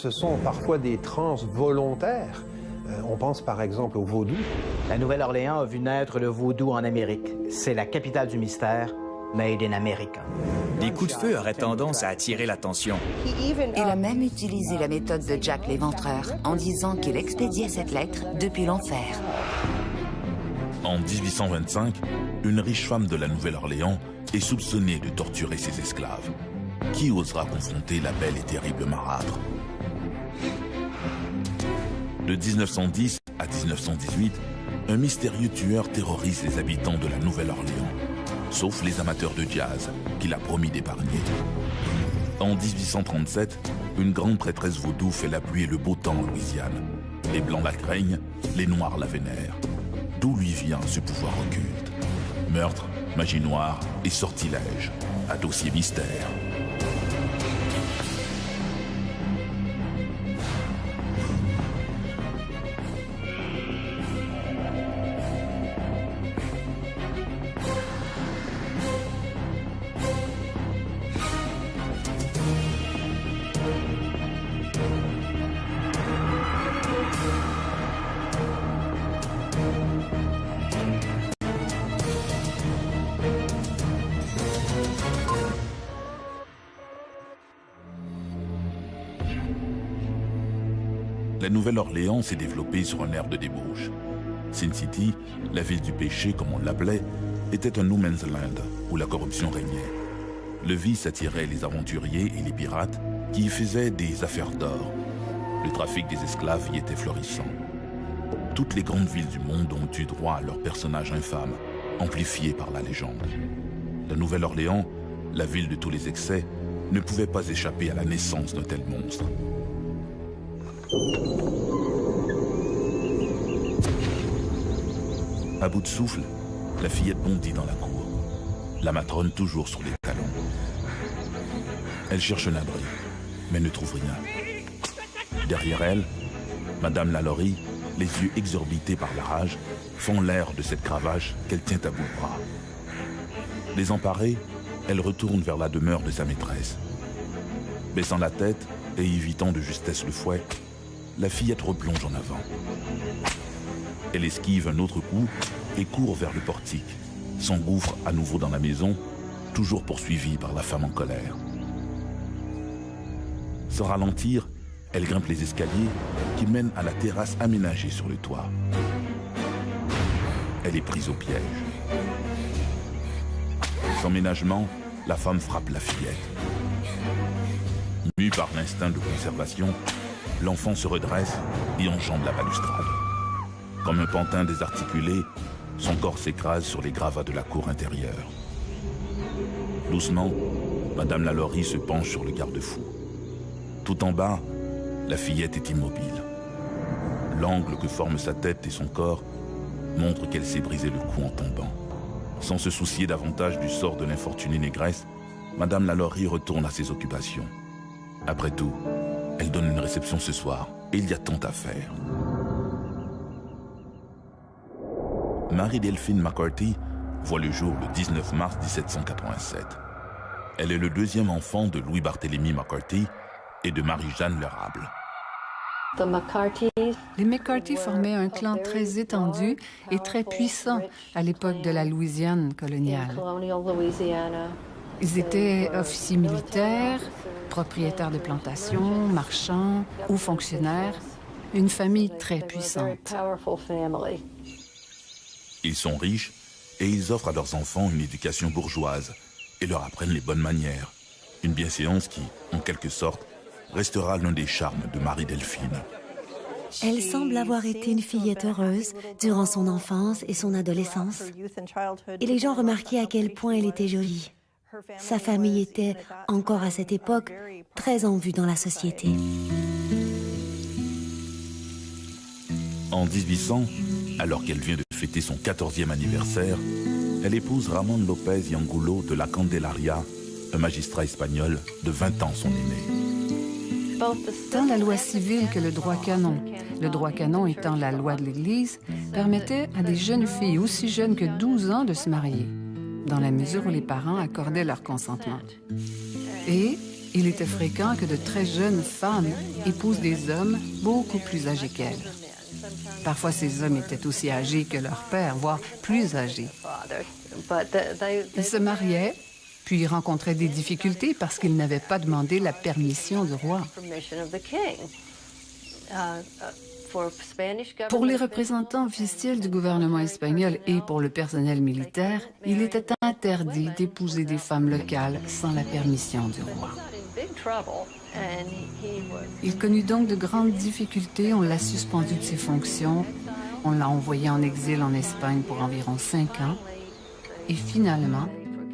ce sont parfois des transes volontaires. On pense par exemple au vaudou. La Nouvelle-Orléans a vu naître le vaudou en Amérique. C'est la capitale du mystère, made in America. Des coups de feu auraient tendance à attirer l'attention. Il a même utilisé la méthode de Jack l'Éventreur en disant qu'il expédiait cette lettre depuis l'enfer. En 1825, une riche femme de la Nouvelle-Orléans est soupçonnée de torturer ses esclaves. Qui osera confronter la belle et terrible marâtre? De 1910 à 1918, un mystérieux tueur terrorise les habitants de la Nouvelle-Orléans, sauf les amateurs de jazz, qu'il a promis d'épargner. En 1837, une grande prêtresse vaudou fait la pluie et le beau temps en Louisiane. Les Blancs la craignent, les Noirs la vénèrent. D'où lui vient ce pouvoir occulte? Meurtre, magie noire et sortilège, à dossier mystère. La Nouvelle-Orléans s'est développée sur un aire de débauche. Sin City, la ville du péché comme on l'appelait, était un no man's land où la corruption régnait. Le vice attirait les aventuriers et les pirates qui y faisaient des affaires d'or. Le trafic des esclaves y était florissant. Toutes les grandes villes du monde ont eu droit à leurs personnages infâmes, amplifiés par la légende. La Nouvelle-Orléans, la ville de tous les excès, ne pouvait pas échapper à la naissance d'un tel monstre. À bout de souffle, la fillette bondit dans la cour, la matrone toujours sur les talons. Elle cherche un abri, mais ne trouve rien. Derrière elle, Madame Lalaurie, les yeux exorbités par la rage, font l'air de cette cravache qu'elle tient à bout de bras. Désemparée, elle retourne vers la demeure de sa maîtresse. Baissant la tête et évitant de justesse le fouet, la fillette replonge en avant. Elle esquive un autre coup et court vers le portique, s'engouffre à nouveau dans la maison, toujours poursuivie par la femme en colère. Sans ralentir, elle grimpe les escaliers qui mènent à la terrasse aménagée sur le toit. Elle est prise au piège. Sans ménagement, la femme frappe la fillette. Mue par l'instinct de conservation, l'enfant se redresse et enjambe la balustrade. Comme un pantin désarticulé, son corps s'écrase sur les gravats de la cour intérieure. Doucement, Madame Lalaurie se penche sur le garde-fou. Tout en bas, la fillette est immobile. L'angle que forment sa tête et son corps montre qu'elle s'est brisé le cou en tombant. Sans se soucier davantage du sort de l'infortunée négresse, Madame Lalaurie retourne à ses occupations. Après tout, elle donne une réception ce soir et il y a tant à faire. Marie-Delphine McCarthy voit le jour le 19 mars 1787. Elle est le deuxième enfant de Louis-Barthélemy McCarthy et de Marie-Jeanne L'Érable. Les McCarthy formaient un clan très étendu et très puissant à l'époque de la Louisiane coloniale. Ils étaient officiers militaires, propriétaires de plantations, marchands, hauts fonctionnaires, une famille très puissante. Ils sont riches et ils offrent à leurs enfants une éducation bourgeoise et leur apprennent les bonnes manières. Une bienséance qui, en quelque sorte, restera l'un des charmes de Marie-Delphine. Elle semble avoir été une fillette heureuse durant son enfance et son adolescence. Et les gens remarquaient à quel point elle était jolie. Sa famille était, encore à cette époque, très en vue dans la société. En 1800, alors qu'elle vient de fêter son 14e anniversaire, elle épouse Ramon López y Angulo de la Candelaria, un magistrat espagnol de 20 ans son aîné. Tant la loi civile que le droit canon étant la loi de l'Église, permettait à des jeunes filles aussi jeunes que 12 ans de se marier, dans la mesure où les parents accordaient leur consentement. Et Il était fréquent que de très jeunes femmes épousent des hommes beaucoup plus âgés qu'elles. Parfois, ces hommes étaient aussi âgés que leur père, voire plus âgés. Ils se mariaient, puis rencontraient des difficultés parce qu'ils n'avaient pas demandé la permission du roi. Pour les représentants officiels du gouvernement espagnol et pour le personnel militaire, il était interdit d'épouser des femmes locales sans la permission du roi. Il connut donc de grandes difficultés. On l'a suspendu de ses fonctions. On l'a envoyé en exil en Espagne pour environ 5 ans. Et finalement,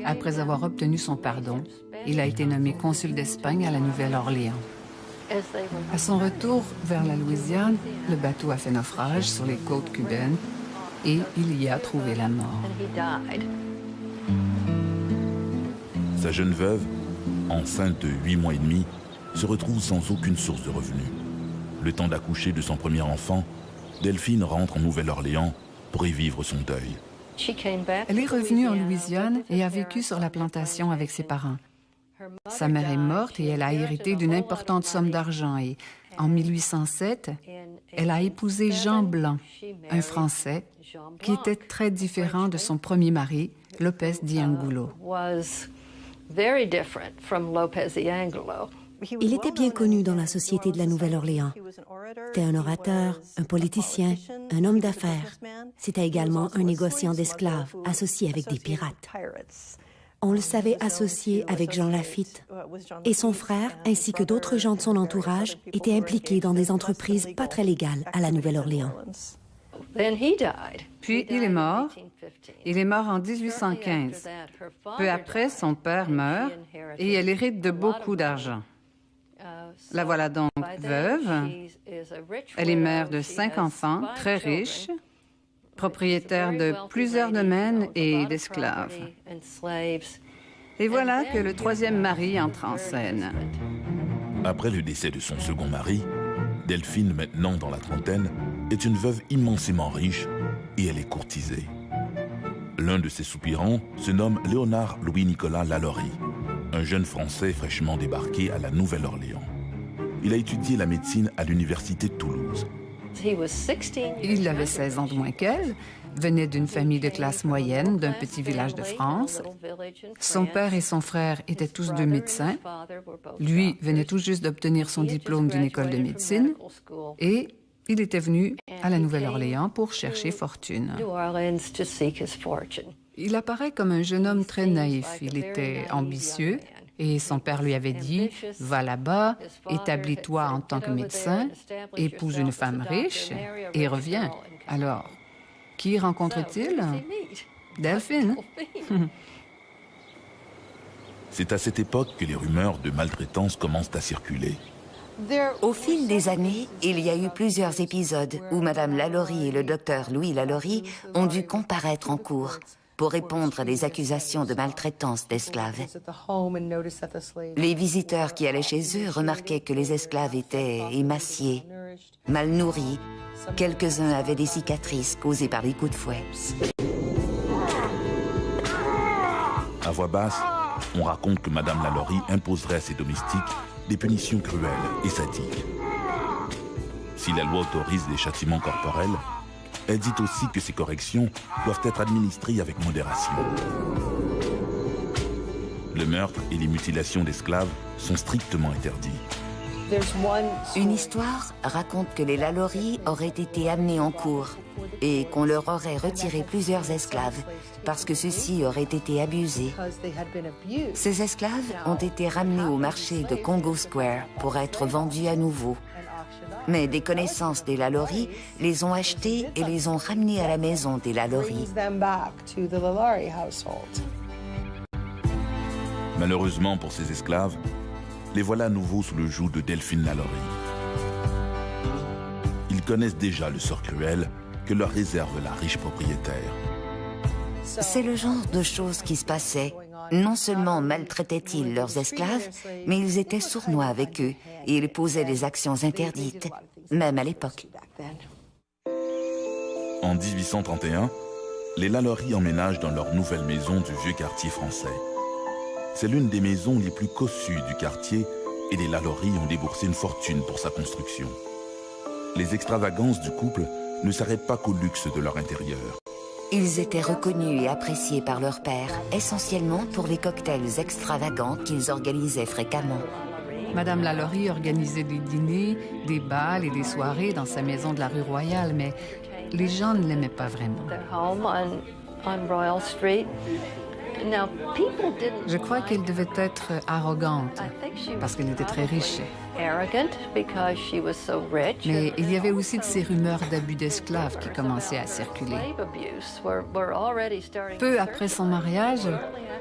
après avoir obtenu son pardon, il a été nommé consul d'Espagne à la Nouvelle-Orléans. À son retour vers la Louisiane, le bateau a fait naufrage sur les côtes cubaines et il y a trouvé la mort. Sa jeune veuve, enceinte de 8 mois et demi, se retrouve sans aucune source de revenus. Le temps d'accoucher de son premier enfant, Delphine rentre en Nouvelle-Orléans pour y vivre son deuil. Elle est revenue en Louisiane et a vécu sur la plantation avec ses parents. Sa mère est morte et elle a hérité d'une importante somme d'argent et, en 1807, elle a épousé Jean Blanc, un Français, qui était très différent de son premier mari, Lopez d'Angulo. Il était bien connu dans la société de la Nouvelle-Orléans. C'était un orateur, un politicien, un homme d'affaires. C'était également un négociant d'esclaves associé avec des pirates. On le savait associé avec Jean Lafitte. Et son frère, ainsi que d'autres gens de son entourage, étaient impliqués dans des entreprises pas très légales à la Nouvelle-Orléans. Puis il est mort. Il est mort en 1815. Peu après, son père meurt et elle hérite de beaucoup d'argent. La voilà donc veuve. Elle est mère de 5 enfants, très riche, propriétaire de plusieurs domaines et d'esclaves. Et voilà que le troisième mari entre en scène. Après le décès de son second mari, Delphine, maintenant dans la trentaine, est une veuve immensément riche et elle est courtisée. L'un de ses soupirants se nomme Léonard Louis-Nicolas Lalaurie, un jeune Français fraîchement débarqué à la Nouvelle-Orléans. Il a étudié la médecine à l'université de Toulouse. Il avait 16 ans de moins qu'elle, venait d'une famille de classe moyenne d'un petit village de France. Son père et son frère étaient tous deux médecins. Lui venait tout juste d'obtenir son diplôme d'une école de médecine et il était venu à la Nouvelle-Orléans pour chercher fortune. Il apparaît comme un jeune homme très naïf. Il était ambitieux et son père lui avait dit « Va là-bas, établis-toi en tant que médecin, épouse une femme riche et reviens. » Alors, qui rencontre-t-il? Delphine. C'est à cette époque que les rumeurs de maltraitance commencent à circuler. Au fil des années, il y a eu plusieurs épisodes où Mme Lalaurie et le docteur Louis Lalaurie ont dû comparaître en cour pour répondre à des accusations de maltraitance d'esclaves. Les visiteurs qui allaient chez eux remarquaient que les esclaves étaient émaciés, mal nourris. Quelques-uns avaient des cicatrices causées par des coups de fouet. À voix basse, on raconte que Mme Lalaurie imposerait à ses domestiques des punitions cruelles et sadiques. Si la loi autorise des châtiments corporels, elle dit aussi que ces corrections doivent être administrées avec modération. Le meurtre et les mutilations d'esclaves sont strictement interdits. Une histoire raconte que les Lalaurie auraient été amenés en cour et qu'on leur aurait retiré plusieurs esclaves parce que ceux-ci auraient été abusés. Ces esclaves ont été ramenés au marché de Congo Square pour être vendus à nouveau. Mais des connaissances des Lalaurie les ont achetés et les ont ramenés à la maison des Lalaurie. Malheureusement pour ces esclaves, les voilà à nouveau sous le joug de Delphine Lalaurie. Ils connaissent déjà le sort cruel que leur réserve la riche propriétaire. C'est le genre de choses qui se passaient. Non seulement maltraitaient-ils leurs esclaves, mais ils étaient sournois avec eux et ils posaient des actions interdites, même à l'époque. En 1831, les Lalaurie emménagent dans leur nouvelle maison du vieux quartier français. C'est l'une des maisons les plus cossues du quartier et les Lalaurie ont déboursé une fortune pour sa construction. Les extravagances du couple ne s'arrêtent pas qu'au luxe de leur intérieur. Ils étaient reconnus et appréciés par leur père, essentiellement pour les cocktails extravagants qu'ils organisaient fréquemment. Madame Lalaurie organisait des dîners, des bals et des soirées dans sa maison de la rue Royale, mais les gens ne l'aimaient pas vraiment. Je crois qu'elle devait être arrogante parce qu'elle était très riche. Mais il y avait aussi de ces rumeurs d'abus d'esclaves qui commençaient à circuler. Peu après son mariage,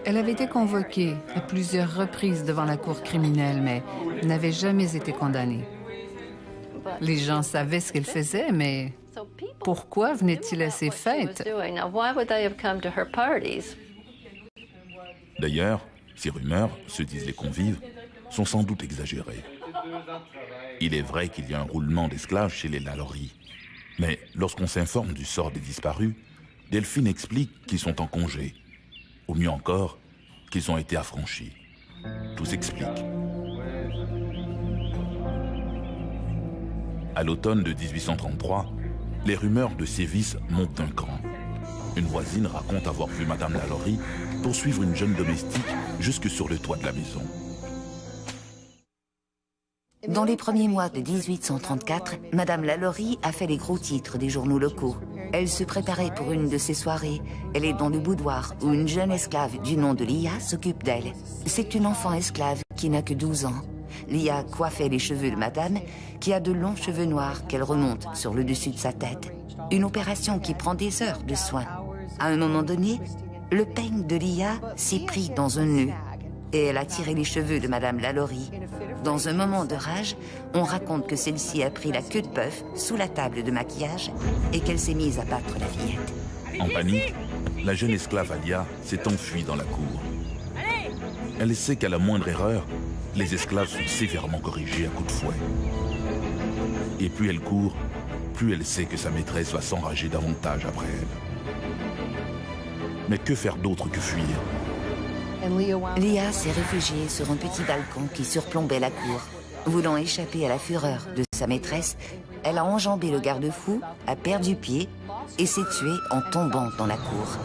elle avait été convoquée à plusieurs reprises devant la cour criminelle, mais n'avait jamais été condamnée. Les gens savaient ce qu'elle faisait, mais pourquoi venaient-ils à ses fêtes? D'ailleurs, ces rumeurs, se disent les convives, sont sans doute exagérées. Il est vrai qu'il y a un roulement d'esclaves chez les Lalaurie. Mais lorsqu'on s'informe du sort des disparus, Delphine explique qu'ils sont en congé. Ou mieux encore, qu'ils ont été affranchis. Tout s'explique. À l'automne de 1833, les rumeurs de sévices montent d'un cran. Une voisine raconte avoir vu Madame Lalaurie poursuivre une jeune domestique jusque sur le toit de la maison. Dans les premiers mois de 1834, Madame Lalaurie a fait les gros titres des journaux locaux. Elle se préparait pour une de ces soirées. Elle est dans le boudoir où une jeune esclave du nom de Lia s'occupe d'elle. C'est une enfant esclave qui n'a que 12 ans. Lia coiffait les cheveux de Madame, qui a de longs cheveux noirs qu'elle remonte sur le dessus de sa tête. Une opération qui prend des heures de soins. À un moment donné, le peigne de Lia s'est pris dans un nœud et elle a tiré les cheveux de Madame Lalaurie. Dans un moment de rage, on raconte que celle-ci a pris la queue de bœuf sous la table de maquillage et qu'elle s'est mise à battre la fillette. En panique, la jeune esclave Alia s'est enfuie dans la cour. Elle sait qu'à la moindre erreur, les esclaves sont sévèrement corrigés à coups de fouet. Et plus elle court, plus elle sait que sa maîtresse va s'enrager davantage après elle. Mais que faire d'autre que fuir? Lia s'est réfugiée sur un petit balcon qui surplombait la cour. Voulant échapper à la fureur de sa maîtresse, elle a enjambé le garde-fou, a perdu pied et s'est tuée en tombant dans la cour.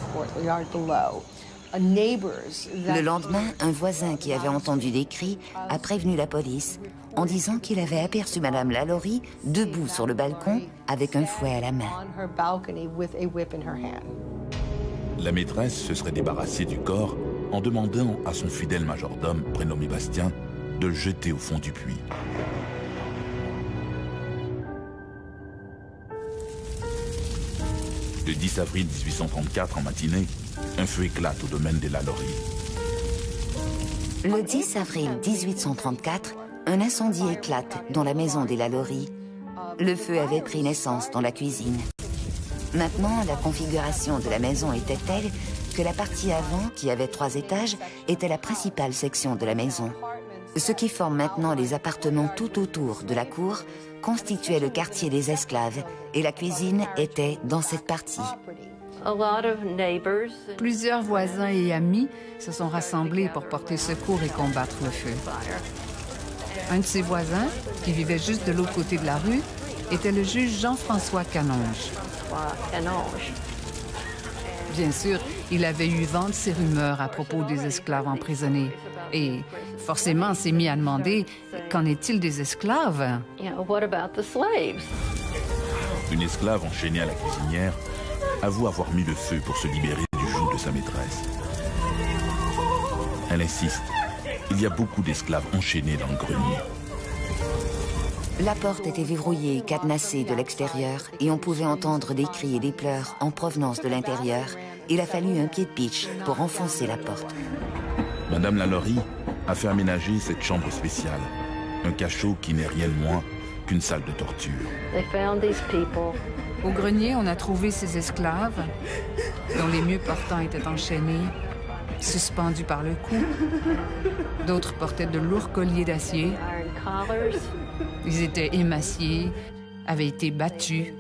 Le lendemain, un voisin qui avait entendu des cris a prévenu la police en disant qu'il avait aperçu Madame Lalaurie debout sur le balcon avec un fouet à la main. La maîtresse se serait débarrassée du corps en demandant à son fidèle majordome, prénommé Bastien, de le jeter au fond du puits. Le 10 avril 1834, en matinée, un feu éclate au domaine des Lalaurie. Le 10 avril 1834, un incendie éclate dans la maison des Lalaurie. Le feu avait pris naissance dans la cuisine. Maintenant, la configuration de la maison était telle que la partie avant, qui avait 3 étages, était la principale section de la maison. Ce qui forme maintenant les appartements tout autour de la cour constituait le quartier des esclaves et la cuisine était dans cette partie. Plusieurs voisins et amis se sont rassemblés pour porter secours et combattre le feu. Un de ses voisins, qui vivait juste de l'autre côté de la rue, était le juge Jean-François Canonge. Bien sûr, il avait eu vent de ces rumeurs à propos des esclaves emprisonnés. Et forcément s'est mis à demander, qu'en est-il des esclaves? Une esclave enchaînée à la cuisinière avoue avoir mis le feu pour se libérer du joug de sa maîtresse. Elle insiste, il y a beaucoup d'esclaves enchaînés dans le grenier. La porte était verrouillée et cadenassée de l'extérieur et on pouvait entendre des cris et des pleurs en provenance de l'intérieur. Il a fallu un pied de pitch pour enfoncer la porte. Madame Lalaurie a fait aménager cette chambre spéciale, un cachot qui n'est rien de moins qu'une salle de torture. Au grenier, on a trouvé ces esclaves dont les mieux portants étaient enchaînés, suspendus par le cou. D'autres portaient de lourds colliers d'acier. Ils étaient émaciés, avaient été battus.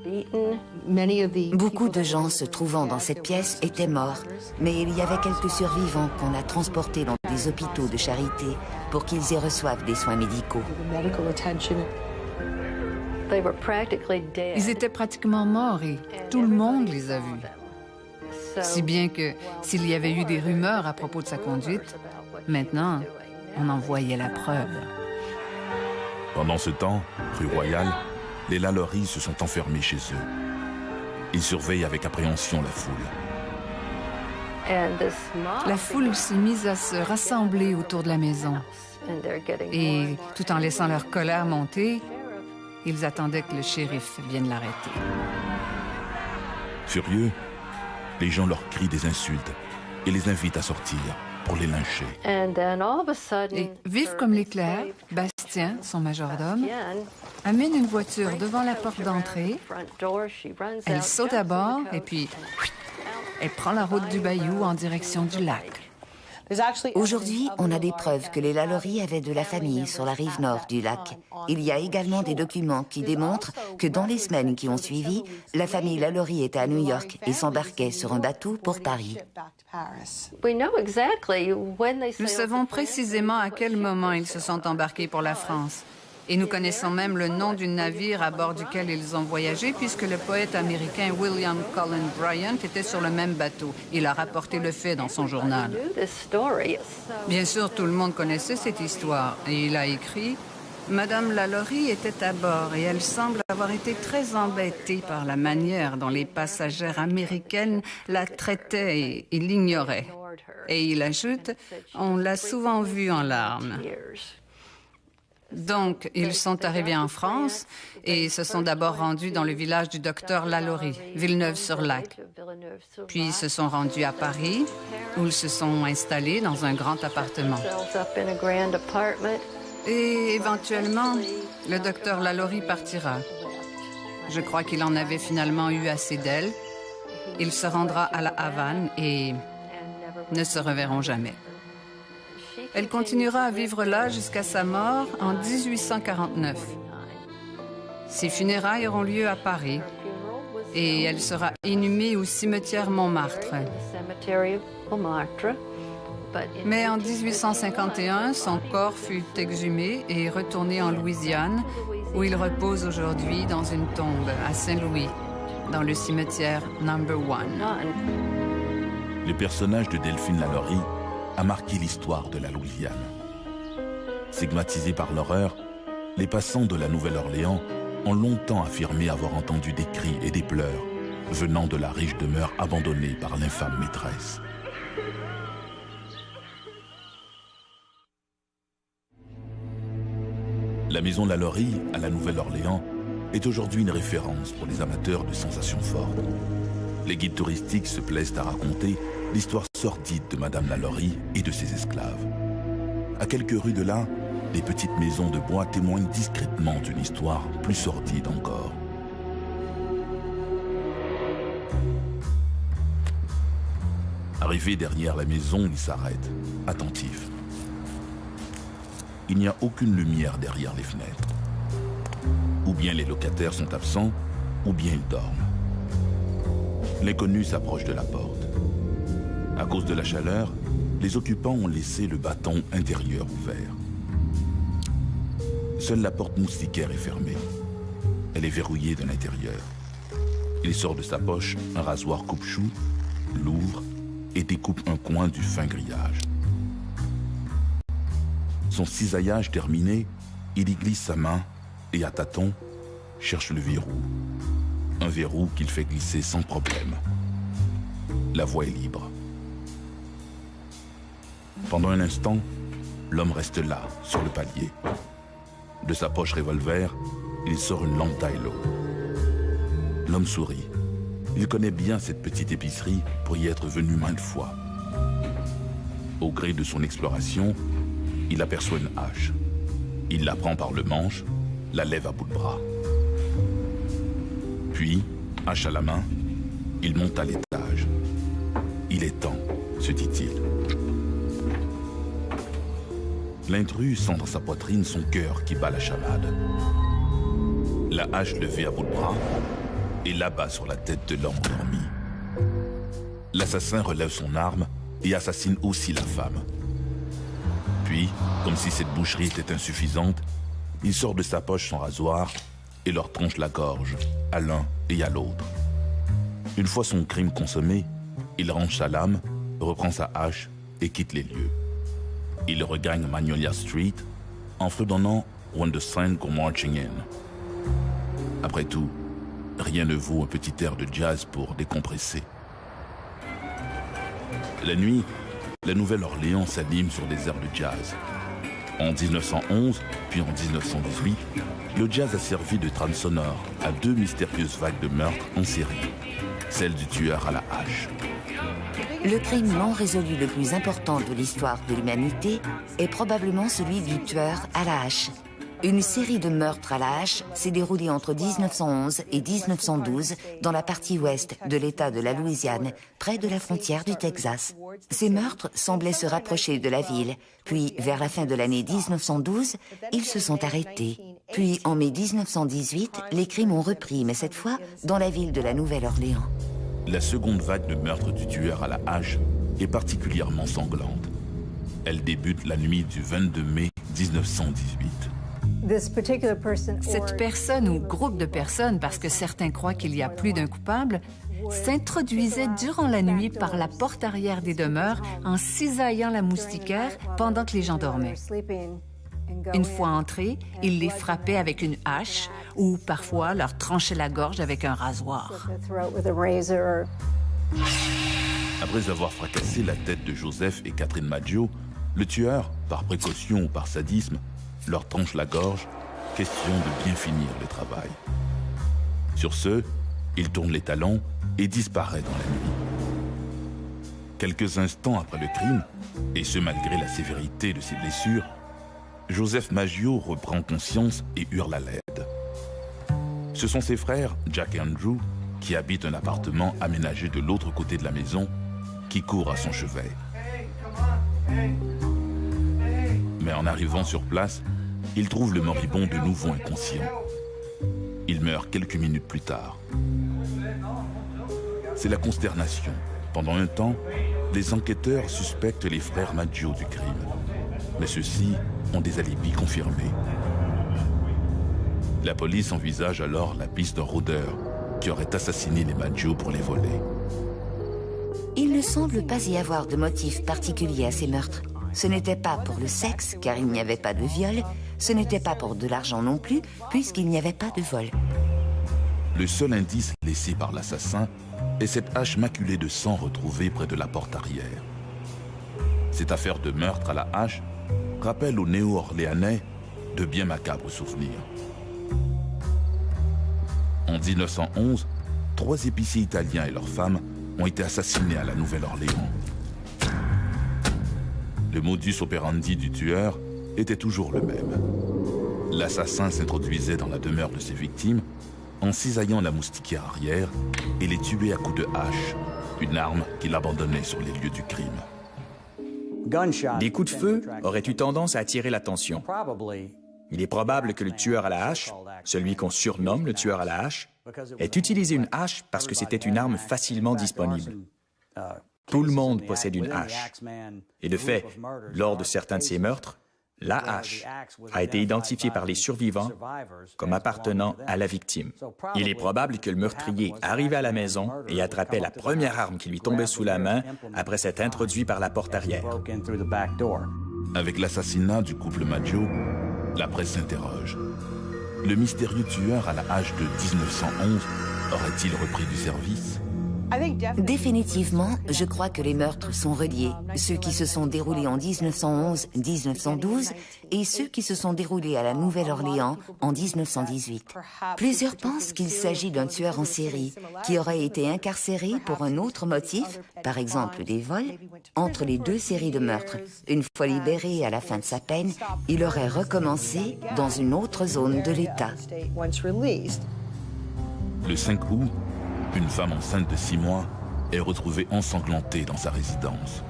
Beaucoup de gens se trouvant dans cette pièce étaient morts, mais il y avait quelques survivants qu'on a transportés dans des des hôpitaux de charité pour qu'ils y reçoivent des soins médicaux. Ils étaient pratiquement morts et tout le monde les a vus. Si bien que s'il y avait eu des rumeurs à propos de sa conduite, maintenant, on en voyait la preuve. Pendant ce temps, rue Royale, les Lalaurie se sont enfermés chez eux. Ils surveillent avec appréhension la foule. La foule s'est mise à se rassembler autour de la maison. Et tout en laissant leur colère monter, ils attendaient que le shérif vienne l'arrêter. Furieux, les gens leur crient des insultes et les invitent à sortir pour les lyncher. Et vif comme l'éclair, Bastien, son majordome, amène une voiture devant la porte d'entrée. Elle saute à bord et puis elle prend la route du bayou en direction du lac. Aujourd'hui, on a des preuves que les Lalaurie avaient de la famille sur la rive nord du lac. Il y a également des documents qui démontrent que dans les semaines qui ont suivi, la famille Lalaurie était à New York et s'embarquait sur un bateau pour Paris. Nous savons précisément à quel moment ils se sont embarqués pour la France. Et nous connaissons même le nom du navire à bord duquel ils ont voyagé, puisque le poète américain William Cullen Bryant était sur le même bateau. Il a rapporté le fait dans son journal. Bien sûr, tout le monde connaissait cette histoire. Et il a écrit « Madame Lalaurie était à bord et elle semble avoir été très embêtée par la manière dont les passagères américaines la traitaient et l'ignoraient. » Et il ajoute « On l'a souvent vue en larmes. » Donc, ils sont arrivés en France et se sont d'abord rendus dans le village du docteur Lalaurie, Villeneuve-sur-Lac. Puis ils se sont rendus à Paris, où ils se sont installés dans un grand appartement. Et éventuellement, le docteur Lalaurie partira. Je crois qu'il en avait finalement eu assez d'elle. Il se rendra à la Havane et ne se reverront jamais. Elle continuera à vivre là jusqu'à sa mort en 1849. Ses funérailles auront lieu à Paris et elle sera inhumée au cimetière Montmartre. Mais en 1851, son corps fut exhumé et retourné en Louisiane, où il repose aujourd'hui dans une tombe à Saint-Louis, dans le cimetière Number One. Le personnage de Delphine Lalaurie a marqué l'histoire de la Louisiane. Stigmatisés par l'horreur, les passants de la Nouvelle-Orléans ont longtemps affirmé avoir entendu des cris et des pleurs venant de la riche demeure abandonnée par l'infâme maîtresse. La maison Lalaurie, à la Nouvelle-Orléans, est aujourd'hui une référence pour les amateurs de sensations fortes. Les guides touristiques se plaisent à raconter l'histoire sordide de Madame Lalaurie et de ses esclaves. À quelques rues de là, les petites maisons de bois témoignent discrètement d'une histoire plus sordide encore. Arrivé derrière la maison, il s'arrête, attentif. Il n'y a aucune lumière derrière les fenêtres. Ou bien les locataires sont absents, ou bien ils dorment. L'inconnu s'approche de la porte. À cause de la chaleur, les occupants ont laissé le bâton intérieur ouvert. Seule la porte moustiquaire est fermée. Elle est verrouillée de l'intérieur. Il sort de sa poche un rasoir coupe-chou, l'ouvre et découpe un coin du fin grillage. Son cisaillage terminé, il y glisse sa main et à tâtons cherche le verrou. Un verrou qu'il fait glisser sans problème. La voie est libre. Pendant un instant, l'homme reste là, sur le palier. De sa poche revolver, il sort une lampe Tylo. L'homme sourit. Il connaît bien cette petite épicerie pour y être venu maintes fois. Au gré de son exploration, il aperçoit une hache. Il la prend par le manche, la lève à bout de bras. Puis, hache à la main, il monte à l'étage. Il est temps, se dit-il. L'intrus sent dans sa poitrine son cœur qui bat la chamade. La hache levée à bout de bras et l'abat sur la tête de l'homme endormi. L'assassin relève son arme et assassine aussi la femme. Puis, comme si cette boucherie était insuffisante, il sort de sa poche son rasoir et leur tranche la gorge, à l'un et à l'autre. Une fois son crime consommé, il range sa lame, reprend sa hache et quitte les lieux. Il regagne Magnolia Street en fredonnant When the Sun Go Marching In. Après tout, rien ne vaut un petit air de jazz pour décompresser. La nuit, la Nouvelle-Orléans s'anime sur des airs de jazz. En 1911, puis en 1918, le jazz a servi de trame sonore à deux mystérieuses vagues de meurtres en série. Celle du tueur à la hache. Le crime non résolu le plus important de l'histoire de l'humanité est probablement celui du tueur à la hache. Une série de meurtres à la hache s'est déroulée entre 1911 et 1912 dans la partie ouest de l'État de la Louisiane, près de la frontière du Texas. Ces meurtres semblaient se rapprocher de la ville, puis vers la fin de l'année 1912, ils se sont arrêtés. Puis en mai 1918, les crimes ont repris, mais cette fois dans la ville de la Nouvelle-Orléans. La seconde vague de meurtres du tueur à la hache est particulièrement sanglante. Elle débute la nuit du 22 mai 1918. Cette personne ou groupe de personnes, parce que certains croient qu'il y a plus d'un coupable, s'introduisait durant la nuit par la porte arrière des demeures en cisaillant la moustiquaire pendant que les gens dormaient. Une fois entrés, il les frappait avec une hache ou parfois leur tranchait la gorge avec un rasoir. Après avoir fracassé la tête de Joseph et Catherine Maggio, le tueur, par précaution ou par sadisme, leur tranche la gorge, question de bien finir le travail. Sur ce, il tourne les talons et disparaît dans la nuit. Quelques instants après le crime, et ce malgré la sévérité de ses blessures, Joseph Maggio reprend conscience et hurle à l'aide. Ce sont ses frères, Jack et Andrew, qui habitent un appartement aménagé de l'autre côté de la maison, qui courent à son chevet. Mais en arrivant sur place, ils trouvent le moribond de nouveau inconscient. Il meurt quelques minutes plus tard. C'est la consternation. Pendant un temps, les enquêteurs suspectent les frères Maggio du crime. Mais ceux-ci ont des alibis confirmés. La police envisage alors la piste d'un rôdeur qui aurait assassiné les Maggio pour les voler. Il ne semble pas y avoir de motif particulier à ces meurtres. Ce n'était pas pour le sexe, car il n'y avait pas de viol. Ce n'était pas pour de l'argent non plus, puisqu'il n'y avait pas de vol. Le seul indice laissé par l'assassin est cette hache maculée de sang retrouvée près de la porte arrière. Cette affaire de meurtre à la hache rappelle aux Néo-Orléanais de bien macabres souvenirs. En 1911, 3 épiciers italiens et leurs femmes ont été assassinés à la Nouvelle-Orléans. Le modus operandi du tueur était toujours le même. L'assassin s'introduisait dans la demeure de ses victimes en cisaillant la moustiquaire arrière et les tuait à coups de hache, une arme qu'il abandonnait sur les lieux du crime. Des coups de feu auraient eu tendance à attirer l'attention. Il est probable que le tueur à la hache, celui qu'on surnomme le tueur à la hache, ait utilisé une hache parce que c'était une arme facilement disponible. Tout le monde possède une hache. Et de fait, lors de certains de ces meurtres, la hache a été identifiée par les survivants comme appartenant à la victime. Il est probable que le meurtrier arrivait à la maison et attrapait la première arme qui lui tombait sous la main après s'être introduit par la porte arrière. Avec l'assassinat du couple Maggio, la presse s'interroge. Le mystérieux tueur à la hache de 1911 aurait-il repris du service ? Définitivement, je crois que les meurtres sont reliés. Ceux qui se sont déroulés en 1911, 1912 et ceux qui se sont déroulés à la Nouvelle-Orléans en 1918. Plusieurs pensent qu'il s'agit d'un tueur en série qui aurait été incarcéré pour un autre motif, par exemple des vols, entre les deux séries de meurtres. Une fois libéré à la fin de sa peine, il aurait recommencé dans une autre zone de l'État. Le 5 août, une femme enceinte de 6 mois est retrouvée ensanglantée dans sa résidence.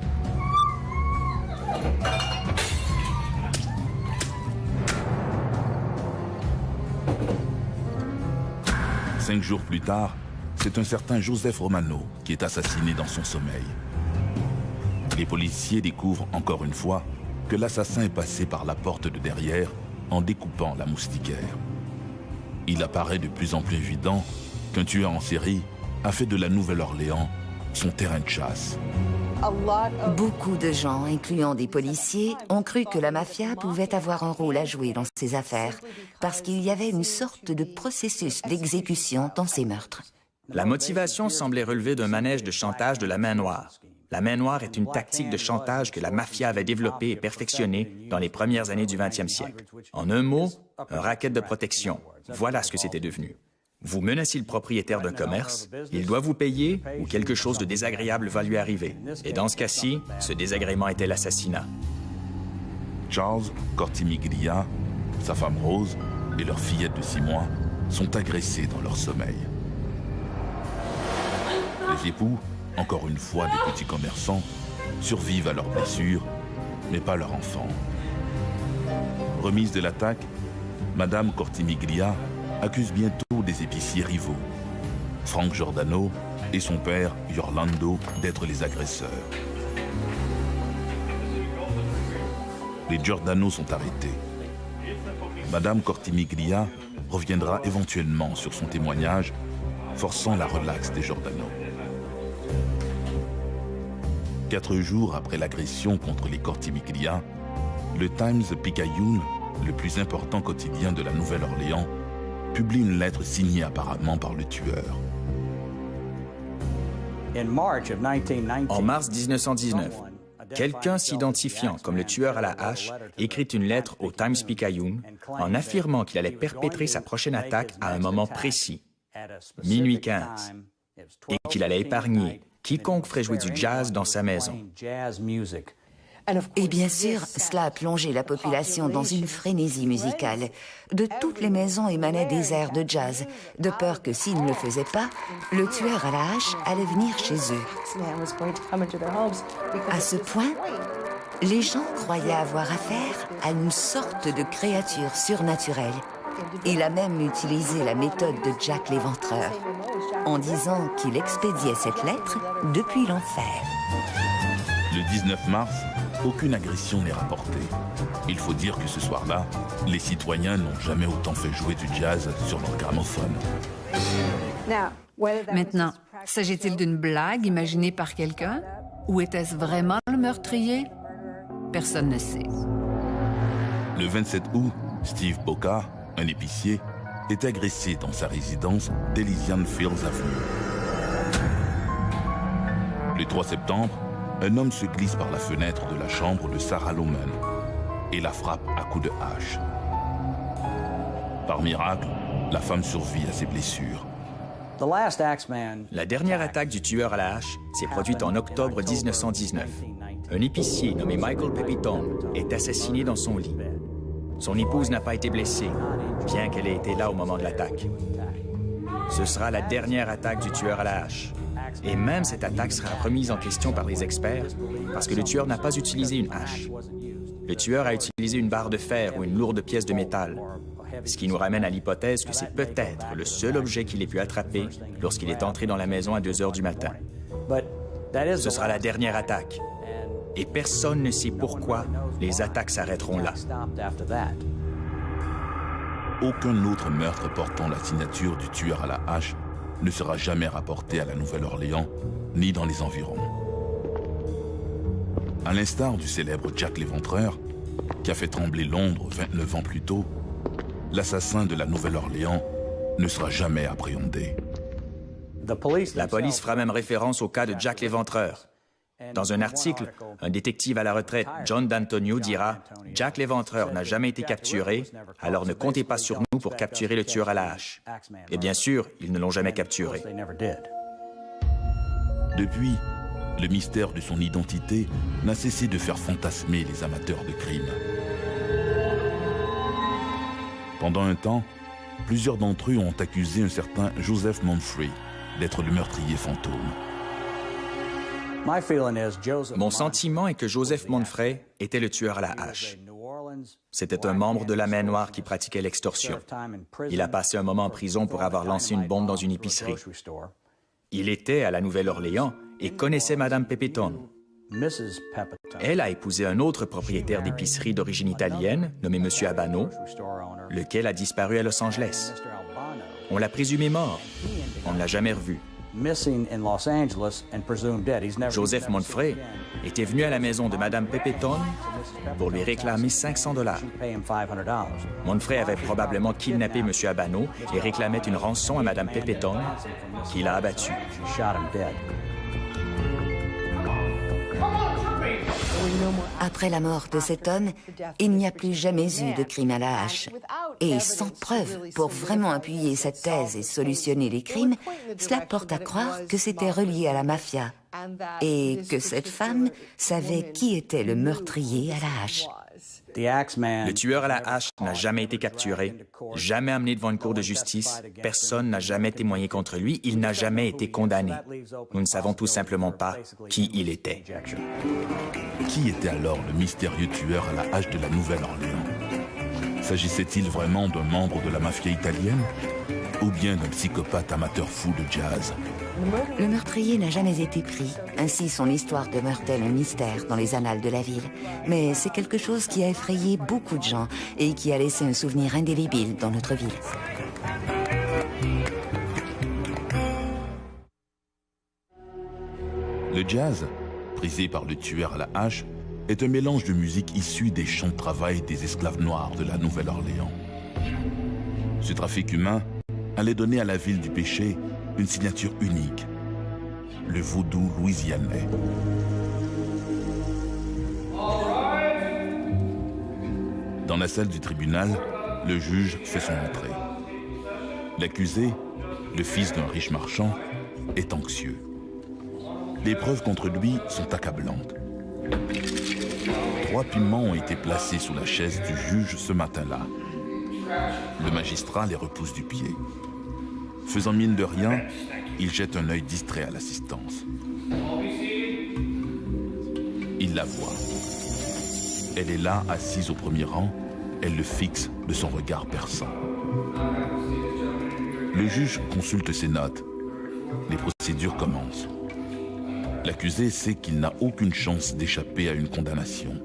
Cinq jours plus tard, c'est un certain Joseph Romano qui est assassiné dans son sommeil. Les policiers découvrent encore une fois que l'assassin est passé par la porte de derrière en découpant la moustiquaire. Il apparaît de plus en plus évident qu'un tueur en série a fait de la Nouvelle-Orléans son terrain de chasse. Beaucoup de gens, incluant des policiers, ont cru que la mafia pouvait avoir un rôle à jouer dans ces affaires parce qu'il y avait une sorte de processus d'exécution dans ces meurtres. La motivation semblait relever d'un manège de chantage de la main noire. La main noire est une tactique de chantage que la mafia avait développée et perfectionnée dans les premières années du 20e siècle. En un mot, un racket de protection. Voilà ce que c'était devenu. Vous menacez le propriétaire d'un commerce, il doit vous payer ou quelque chose de désagréable va lui arriver. Et dans ce cas-ci, ce désagrément était l'assassinat. Charles Cortimiglia, sa femme Rose et leur fillette de 6 mois sont agressés dans leur sommeil. Les époux, encore une fois des petits commerçants, survivent à leurs blessures, mais pas leur enfant. Remise de l'attaque, Madame Cortimiglia accuse bientôt des épiciers rivaux, Frank Giordano et son père Orlando, d'être les agresseurs. Les Giordano sont arrêtés. Madame Cortimiglia reviendra éventuellement sur son témoignage, forçant la relaxe des Giordano. 4 jours après l'agression contre les Cortimiglia, le Times-Picayune, le plus important quotidien de la Nouvelle-Orléans, publie une lettre signée apparemment par le tueur. En mars 1919, quelqu'un s'identifiant comme le tueur à la hache écrit une lettre au Times-Picayune en affirmant qu'il allait perpétrer sa prochaine attaque à un moment précis, minuit 15, et qu'il allait épargner quiconque ferait jouer du jazz dans sa maison. Et bien sûr, cela a plongé la population dans une frénésie musicale. De toutes les maisons émanaient des airs de jazz, de peur que s'ils ne le faisaient pas, le tueur à la hache allait venir chez eux. À ce point, les gens croyaient avoir affaire à une sorte de créature surnaturelle. Il a même utilisé la méthode de Jack l'Éventreur, en disant qu'il expédiait cette lettre depuis l'enfer. Le 19 mars, aucune agression n'est rapportée. Il faut dire que ce soir-là, les citoyens n'ont jamais autant fait jouer du jazz sur leur gramophone. Maintenant, s'agit-il d'une blague imaginée par quelqu'un ou était-ce vraiment le meurtrier? Personne ne sait. Le 27 août, Steve Boca, un épicier, est agressé dans sa résidence d'Elysian Fields Avenue. Le 3 septembre, un homme se glisse par la fenêtre de la chambre de Sarah Loman et la frappe à coups de hache. Par miracle, la femme survit à ses blessures. La dernière attaque du tueur à la hache s'est produite en octobre 1919. Un épicier nommé Michael Pepitone est assassiné dans son lit. Son épouse n'a pas été blessée, bien qu'elle ait été là au moment de l'attaque. Ce sera la dernière attaque du tueur à la hache. Et même cette attaque sera remise en question par les experts parce que le tueur n'a pas utilisé une hache. Le tueur a utilisé une barre de fer ou une lourde pièce de métal, ce qui nous ramène à l'hypothèse que c'est peut-être le seul objet qu'il ait pu attraper lorsqu'il est entré dans la maison à 2 heures du matin. Ce sera la dernière attaque. Et personne ne sait pourquoi les attaques s'arrêteront là. Aucun autre meurtre portant la signature du tueur à la hache ne sera jamais rapporté à la Nouvelle-Orléans, ni dans les environs. À l'instar du célèbre Jack l'Éventreur, qui a fait trembler Londres 29 ans plus tôt, l'assassin de la Nouvelle-Orléans ne sera jamais appréhendé. La police fera même référence au cas de Jack l'Éventreur. Dans un article, un détective à la retraite, John D'Antonio, dira « Jack l'Éventreur n'a jamais été capturé, alors ne comptez pas sur nous pour capturer le tueur à la hache. » Et bien sûr, ils ne l'ont jamais capturé. Depuis, le mystère de son identité n'a cessé de faire fantasmer les amateurs de crime. Pendant un temps, plusieurs d'entre eux ont accusé un certain Joseph Monfrey d'être le meurtrier fantôme. Mon sentiment est que Joseph Monfrey était le tueur à la hache. C'était un membre de la main noire qui pratiquait l'extorsion. Il a passé un moment en prison pour avoir lancé une bombe dans une épicerie. Il était à la Nouvelle-Orléans et connaissait Madame Pepitone. Elle a épousé un autre propriétaire d'épicerie d'origine italienne, nommé M. Albano, lequel a disparu à Los Angeles. On l'a présumé mort. On ne l'a jamais revu. Joseph Monfray était venu à la maison de Mme Pepitone pour lui réclamer 500 $. Monfray avait probablement kidnappé M. Albano et réclamait une rançon à Mme Pepitone, qui l'a abattu. Après la mort de cet homme, il n'y a plus jamais eu de crime à la hache. Et sans preuve pour vraiment appuyer cette thèse et solutionner les crimes, cela porte à croire que c'était relié à la mafia et que cette femme savait qui était le meurtrier à la hache. Le tueur à la hache n'a jamais été capturé, jamais amené devant une cour de justice, personne n'a jamais témoigné contre lui, il n'a jamais été condamné. Nous ne savons tout simplement pas qui il était. Qui était alors le mystérieux tueur à la hache de la Nouvelle-Orléans? S'agissait-il vraiment d'un membre de la mafia italienne ou bien d'un psychopathe amateur fou de jazz? Le meurtrier n'a jamais été pris, ainsi son histoire demeure-t-elle un mystère dans les annales de la ville. Mais c'est quelque chose qui a effrayé beaucoup de gens et qui a laissé un souvenir indélébile dans notre ville. Le jazz, prisé par le tueur à la hache, est un mélange de musique issue des champs de travail des esclaves noirs de la Nouvelle-Orléans. Ce trafic humain allait donner à la ville du péché une signature unique, le vaudou louisianais. Dans la salle du tribunal, le juge fait son entrée. L'accusé, le fils d'un riche marchand, est anxieux. Les preuves contre lui sont accablantes. 3 piments ont été placés sous la chaise du juge ce matin-là. Le magistrat les repousse du pied. Faisant mine de rien, il jette un œil distrait à l'assistance. Il la voit. Elle est là, assise au premier rang. Elle le fixe de son regard perçant. Le juge consulte ses notes. Les procédures commencent. L'accusé sait qu'il n'a aucune chance d'échapper à une condamnation.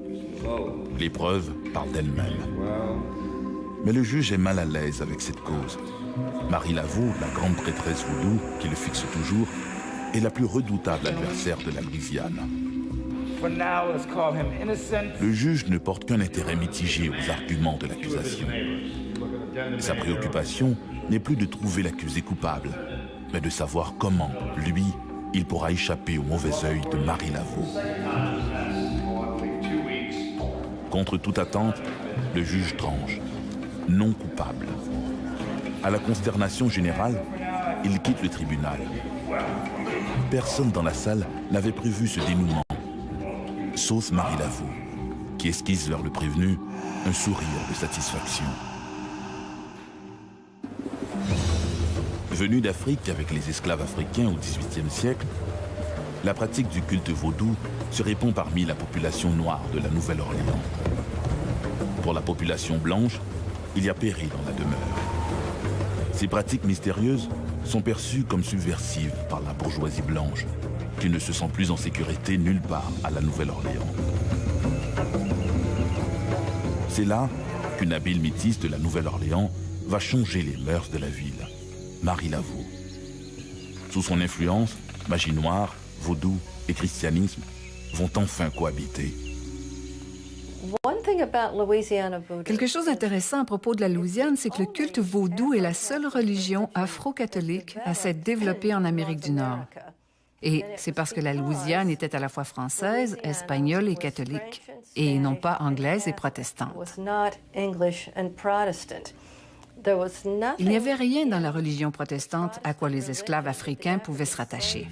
Les preuves parlent d'elles-mêmes. Mais le juge est mal à l'aise avec cette cause. Marie Laveau, la grande prêtresse vaudou, qui le fixe toujours, est la plus redoutable adversaire de la Louisiane. Le juge ne porte qu'un intérêt mitigé aux arguments de l'accusation. Sa préoccupation n'est plus de trouver l'accusé coupable, mais de savoir comment, lui, il pourra échapper au mauvais œil de Marie Laveau. Contre toute attente, le juge tranche. Non coupable. À la consternation générale, il quitte le tribunal. Personne dans la salle n'avait prévu ce dénouement, sauf Marie Laveau, qui esquisse vers le prévenu un sourire de satisfaction. Venue d'Afrique avec les esclaves africains au XVIIIe siècle, la pratique du culte vaudou se répand parmi la population noire de la Nouvelle-Orléans. Pour la population blanche, il y a péril dans la demeure. Ces pratiques mystérieuses sont perçues comme subversives par la bourgeoisie blanche, qui ne se sent plus en sécurité nulle part à la Nouvelle-Orléans. C'est là qu'une habile métisse de la Nouvelle-Orléans va changer les mœurs de la ville, Marie Laveau. Sous son influence, magie noire, vaudou et christianisme vont enfin cohabiter. Quelque chose d'intéressant à propos de la Louisiane, c'est que le culte vaudou est la seule religion afro-catholique à s'être développée en Amérique du Nord. Et c'est parce que la Louisiane était à la fois française, espagnole et catholique, et non pas anglaise et protestante. Il n'y avait rien dans la religion protestante à quoi les esclaves africains pouvaient se rattacher.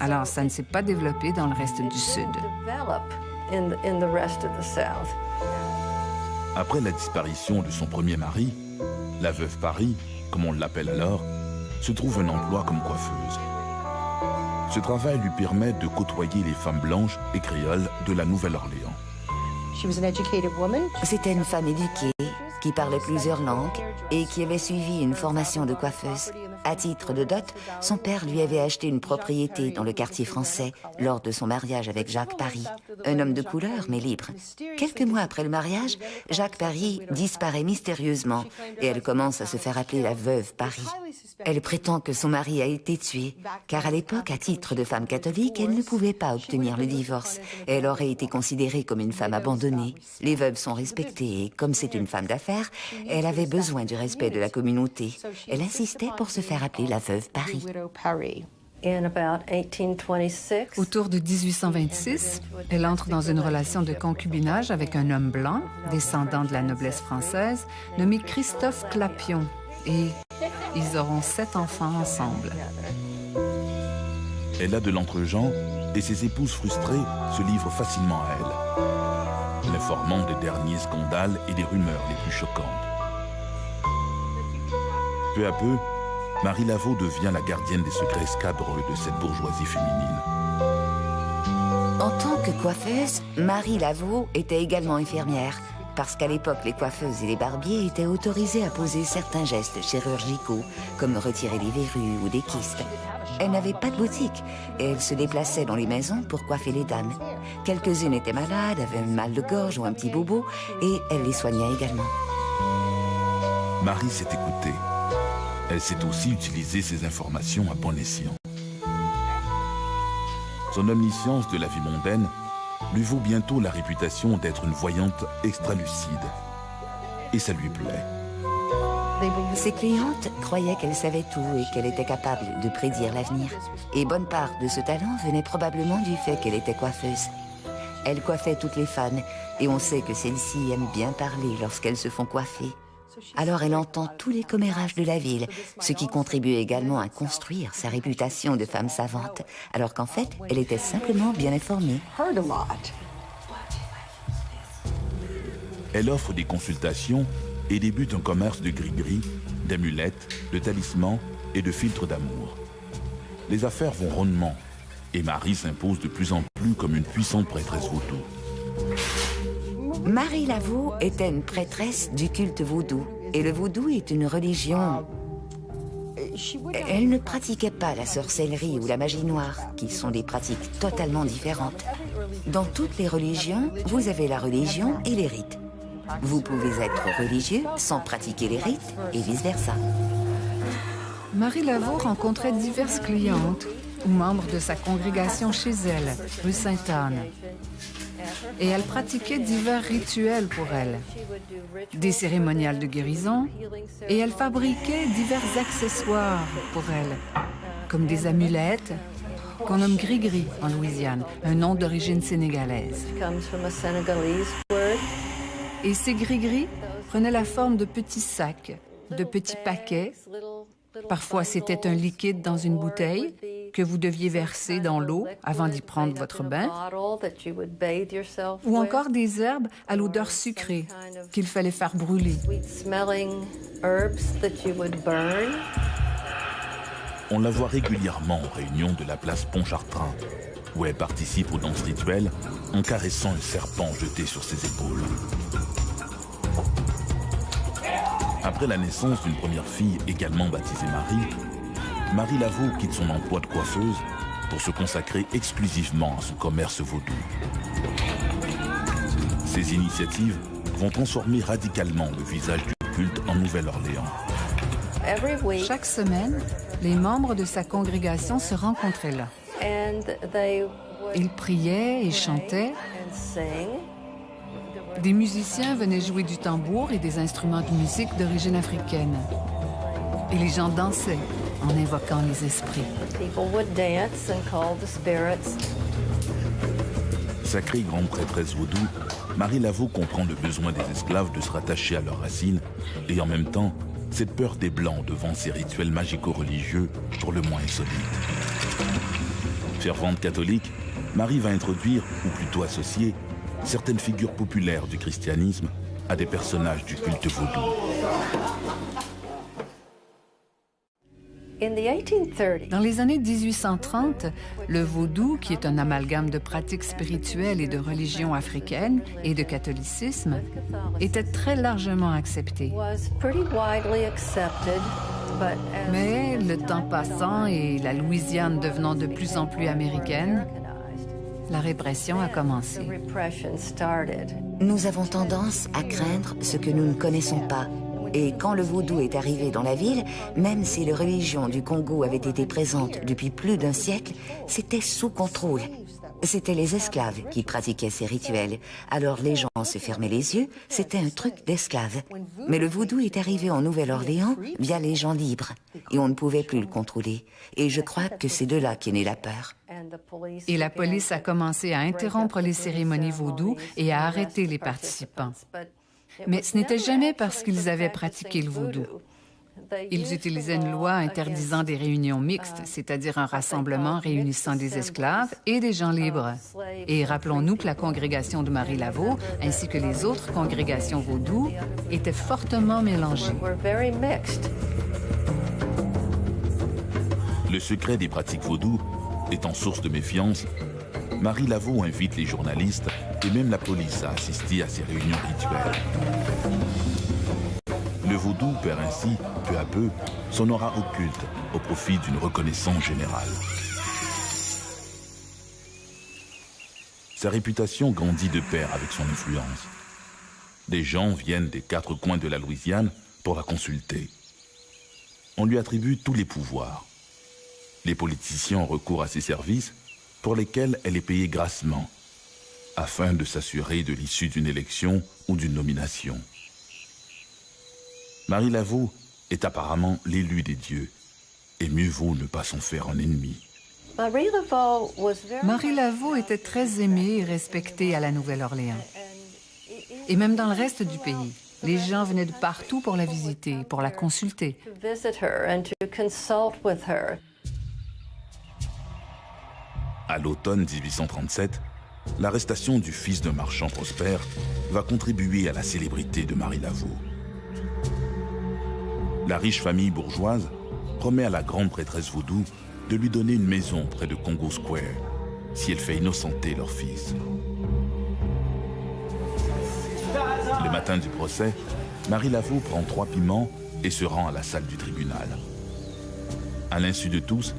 Alors, ça ne s'est pas développé dans le reste du Sud. Après la disparition de son premier mari, la veuve Paris, comme on l'appelle alors, se trouve un emploi comme coiffeuse. Ce travail lui permet de côtoyer les femmes blanches et créoles de la Nouvelle-Orléans. C'était une femme éduquée qui parlait plusieurs langues et qui avait suivi une formation de coiffeuse. À titre de dot, son père lui avait acheté une propriété dans le quartier français lors de son mariage avec Jacques Paris, un homme de couleur mais libre. Quelques mois après le mariage, Jacques Paris disparaît mystérieusement et elle commence à se faire appeler la veuve Paris. Elle prétend que son mari a été tué, car à l'époque, à titre de femme catholique, elle ne pouvait pas obtenir le divorce. Elle aurait été considérée comme une femme abandonnée. Les veuves sont respectées et, comme c'est une femme d'affaires, elle avait besoin du respect de la communauté. Elle insistait pour se faire appeler la veuve Paris. Autour de 1826, elle entre dans une relation de concubinage avec un homme blanc, descendant de la noblesse française, nommé Christophe Clapion. Et ils auront 7 enfants ensemble. Elle a de l'entre-gens et ses épouses frustrées se livrent facilement à elle, l'informant des derniers scandales et des rumeurs les plus choquantes. Peu à peu, Marie Laveau devient la gardienne des secrets scabreux de cette bourgeoisie féminine. En tant que coiffeuse, Marie Laveau était également infirmière, parce qu'à l'époque, les coiffeuses et les barbiers étaient autorisés à poser certains gestes chirurgicaux, comme retirer les verrues ou des kystes. Elle n'avait pas de boutique et elle se déplaçait dans les maisons pour coiffer les dames. Quelques-unes étaient malades, avaient un mal de gorge ou un petit bobo, et elle les soignait également. Marie s'est écoutée. Elle sait aussi utiliser ces informations à bon escient. Son omniscience de la vie mondaine lui vaut bientôt la réputation d'être une voyante extra-lucide. Et ça lui plaît. Ses clientes croyaient qu'elle savait tout et qu'elle était capable de prédire l'avenir. Et bonne part de ce talent venait probablement du fait qu'elle était coiffeuse. Elle coiffait toutes les femmes et on sait que celles-ci aiment bien parler lorsqu'elles se font coiffer. Alors elle entend tous les commérages de la ville, ce qui contribue également à construire sa réputation de femme savante, alors qu'en fait, elle était simplement bien informée. Elle offre des consultations et débute un commerce de gris-gris, d'amulettes, de talismans et de filtres d'amour. Les affaires vont rondement et Marie s'impose de plus en plus comme une puissante prêtresse vaudou. Marie Laveau était une prêtresse du culte vaudou. Et le vaudou est une religion. Elle ne pratiquait pas la sorcellerie ou la magie noire, qui sont des pratiques totalement différentes. Dans toutes les religions, vous avez la religion et les rites. Vous pouvez être religieux sans pratiquer les rites et vice-versa. Marie Laveau rencontrait diverses clientes ou membres de sa congrégation chez elle, rue Sainte-Anne. Et elle pratiquait divers rituels pour elle, des cérémoniales de guérison, et elle fabriquait divers accessoires pour elle, comme des amulettes, qu'on nomme gris-gris en Louisiane, un nom d'origine sénégalaise. Et ces gris-gris prenaient la forme de petits sacs, de petits paquets. Parfois, c'était un liquide dans une bouteille que vous deviez verser dans l'eau avant d'y prendre votre bain, ou encore des herbes à l'odeur sucrée qu'il fallait faire brûler. On la voit régulièrement aux réunions de la place Pontchartrain, où elle participe aux danses rituelles en caressant un serpent jeté sur ses épaules. Après la naissance d'une première fille également baptisée Marie, Marie Laveau quitte son emploi de coiffeuse pour se consacrer exclusivement à son commerce vaudou. Ces initiatives vont transformer radicalement le visage du culte en Nouvelle-Orléans. Chaque semaine, les membres de sa congrégation se rencontraient là. Ils priaient et chantaient. Des musiciens venaient jouer du tambour et des instruments de musique d'origine africaine. Et les gens dansaient en invoquant les esprits. Sacrée grande prêtresse vaudou, Marie Laveau comprend le besoin des esclaves de se rattacher à leurs racines et en même temps, cette peur des Blancs devant ces rituels magico-religieux pour le moins insolites. Fervente catholique, Marie va introduire, ou plutôt associer, certaines figures populaires du christianisme à des personnages du culte vaudou. Dans les années 1830, le vaudou, qui est un amalgame de pratiques spirituelles et de religions africaines et de catholicisme, était très largement accepté. Mais le temps passant et la Louisiane devenant de plus en plus américaine, la répression a commencé. Nous avons tendance à craindre ce que nous ne connaissons pas. Et quand le vaudou est arrivé dans la ville, même si les religions du Congo avaient été présentes depuis plus d'un siècle, c'était sous contrôle. C'étaient les esclaves qui pratiquaient ces rituels. Alors les gens se fermaient les yeux, c'était un truc d'esclaves. Mais le vaudou est arrivé en Nouvelle-Orléans via les gens libres. Et on ne pouvait plus le contrôler. Et je crois que c'est de là qu'est née la peur. Et la police a commencé à interrompre les cérémonies vaudou et à arrêter les participants. Mais ce n'était jamais parce qu'ils avaient pratiqué le vaudou. Ils utilisaient une loi interdisant des réunions mixtes, c'est-à-dire un rassemblement réunissant des esclaves et des gens libres. Et rappelons-nous que la congrégation de Marie Laveau, ainsi que les autres congrégations vaudou, étaient fortement mélangées. Le secret des pratiques vaudou étant source de méfiance, Marie Laveau invite les journalistes et même la police à assister à ces réunions rituelles. Le vaudou perd ainsi, peu à peu, son aura occulte au profit d'une reconnaissance générale. Sa réputation grandit de pair avec son influence. Des gens viennent des quatre coins de la Louisiane pour la consulter. On lui attribue tous les pouvoirs. Les politiciens ont recours à ses services pour lesquels elle est payée grassement, afin de s'assurer de l'issue d'une élection ou d'une nomination. Marie Laveau est apparemment l'élu des dieux, et mieux vaut ne pas s'en faire un ennemi. Marie Laveau était très aimée et respectée à la Nouvelle-Orléans. Et même dans le reste du pays. Les gens venaient de partout pour la visiter, pour la consulter. À l'automne 1837, l'arrestation du fils d'un marchand prospère va contribuer à la célébrité de Marie Laveau. La riche famille bourgeoise promet à la grande prêtresse vaudou de lui donner une maison près de Congo Square si elle fait innocenter leur fils. Le matin du procès, Marie Laveau prend 3 piments et se rend à la salle du tribunal. À l'insu de tous,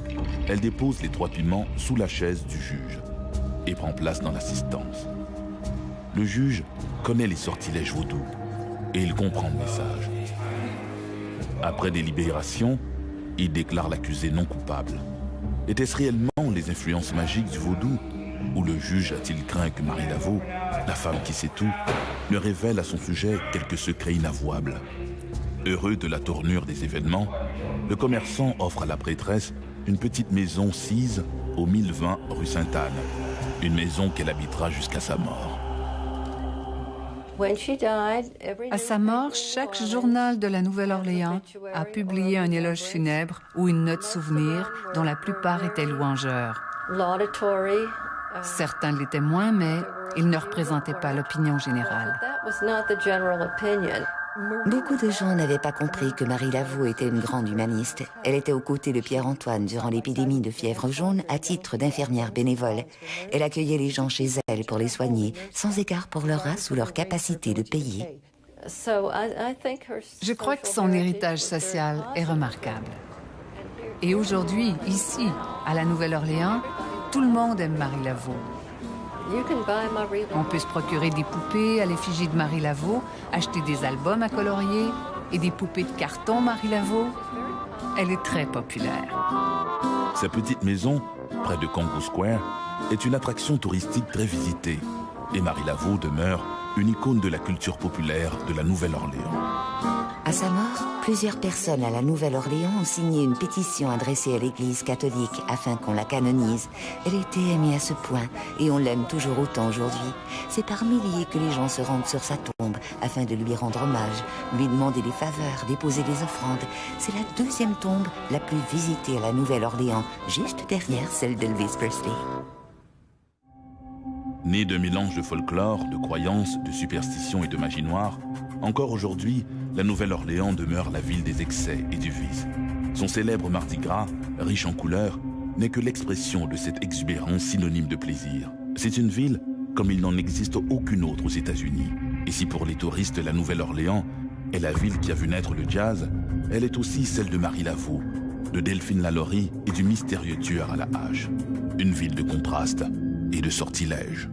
elle dépose les 3 piments sous la chaise du juge et prend place dans l'assistance. Le juge connaît les sortilèges vaudous et il comprend le message. Après délibération, il déclare l'accusé non coupable. Était-ce réellement les influences magiques du vaudou ou le juge a-t-il craint que Marie Laveau, la femme qui sait tout, ne révèle à son sujet quelques secrets inavouables? Heureux de la tournure des événements, le commerçant offre à la prêtresse une petite maison sise au 1020 rue Sainte-Anne, une maison qu'elle habitera jusqu'à sa mort. À sa mort, chaque journal de la Nouvelle-Orléans a publié un éloge funèbre ou une note souvenir dont la plupart étaient louangeurs. Certains l'étaient moins, mais ils ne représentaient pas l'opinion générale. Beaucoup de gens n'avaient pas compris que Marie Laveau était une grande humaniste. Elle était aux côtés de Pierre-Antoine durant l'épidémie de fièvre jaune à titre d'infirmière bénévole. Elle accueillait les gens chez elle pour les soigner, sans égard pour leur race ou leur capacité de payer. Je crois que son héritage social est remarquable. Et aujourd'hui, ici, à la Nouvelle-Orléans, tout le monde aime Marie Laveau. On peut se procurer des poupées à l'effigie de Marie Laveau, acheter des albums à colorier et des poupées de carton Marie Laveau. Elle est très populaire. Sa petite maison, près de Congo Square, est une attraction touristique très visitée. Et Marie Laveau demeure une icône de la culture populaire de la Nouvelle-Orléans. À sa mort, plusieurs personnes à la Nouvelle-Orléans ont signé une pétition adressée à l'Église catholique afin qu'on la canonise. Elle était aimée à ce point et on l'aime toujours autant aujourd'hui. C'est par milliers que les gens se rendent sur sa tombe afin de lui rendre hommage, lui demander des faveurs, déposer des offrandes. C'est la 2e tombe la plus visitée à la Nouvelle-Orléans, juste derrière celle d'Elvis Presley. Née d'un mélange de folklore, de croyances, de superstitions et de magie noire, encore aujourd'hui, la Nouvelle-Orléans demeure la ville des excès et du vice. Son célèbre Mardi Gras, riche en couleurs, n'est que l'expression de cette exubérance synonyme de plaisir. C'est une ville comme il n'en existe aucune autre aux États-Unis. Et si pour les touristes, la Nouvelle-Orléans est la ville qui a vu naître le jazz, elle est aussi celle de Marie Laveau, de Delphine Lalaurie et du mystérieux tueur à la hache. Une ville de contraste et de sortilèges.